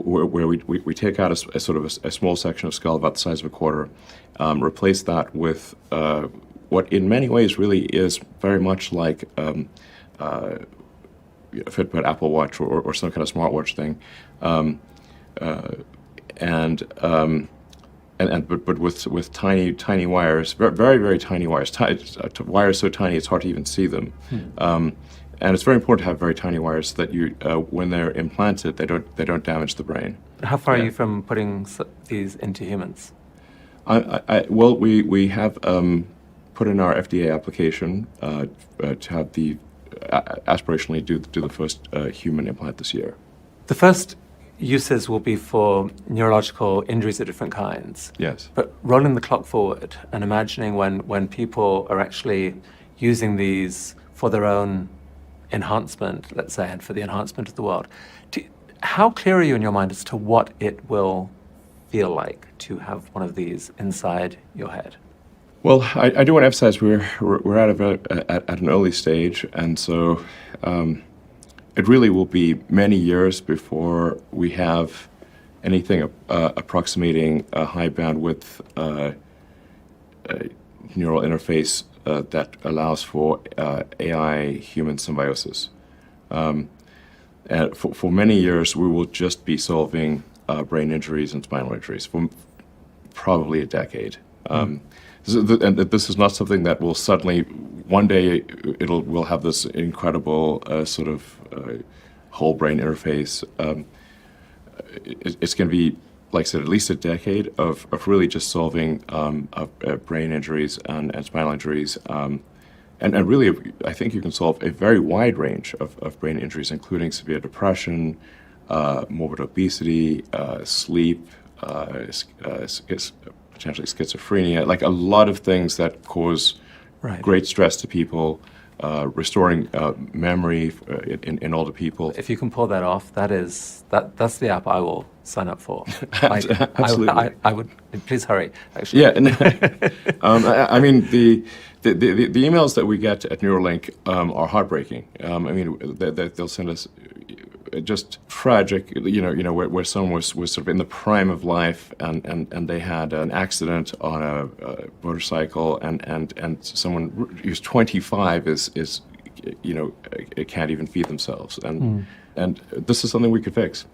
where we take out a sort of a small section of skull about the size of a quarter, replace that with what in many ways really is very much like a Fitbit, Apple Watch, or some kind of smartwatch thing, but with tiny wires, very tiny wires, wires so tiny it's hard to even see them. And it's very important to have very tiny wires so that when they're implanted, they don't damage the brain. How far are you from putting these into humans? Well, we have put in our FDA application to have aspirationally do the first human implant this year. The first uses will be for neurological injuries of different kinds. Yes. But rolling the clock forward and imagining when people are actually using these for their own enhancement, let's say, and for the enhancement of the world, how clear are you in your mind as to what it will feel like to have one of these inside your head? Well, I do want to emphasize we're at an early stage, and so it really will be many years before we have anything approximating a high bandwidth neural interface that allows for AI-human symbiosis. And for many years, we will just be solving brain injuries and spinal injuries for probably a decade. And this is not something that will suddenly, one day, we'll have this incredible sort of whole brain interface. It's going to be, like I said, at least a decade of really just solving brain injuries and spinal injuries. And really, I think you can solve a very wide range of brain injuries, including severe depression, morbid obesity, sleep, potentially schizophrenia, like a lot of things that cause great stress to people, restoring memory in older people. If you can pull that off, that's the app I will sign up for. Absolutely. I would. Please hurry. Actually. Yeah. I mean, the emails that we get at Neuralink are heartbreaking. I mean, they'll send us just tragic, where someone was sort of in the prime of life, and they had an accident on a motorcycle, and someone who's 25 is it can't even feed themselves, and this is something we could fix.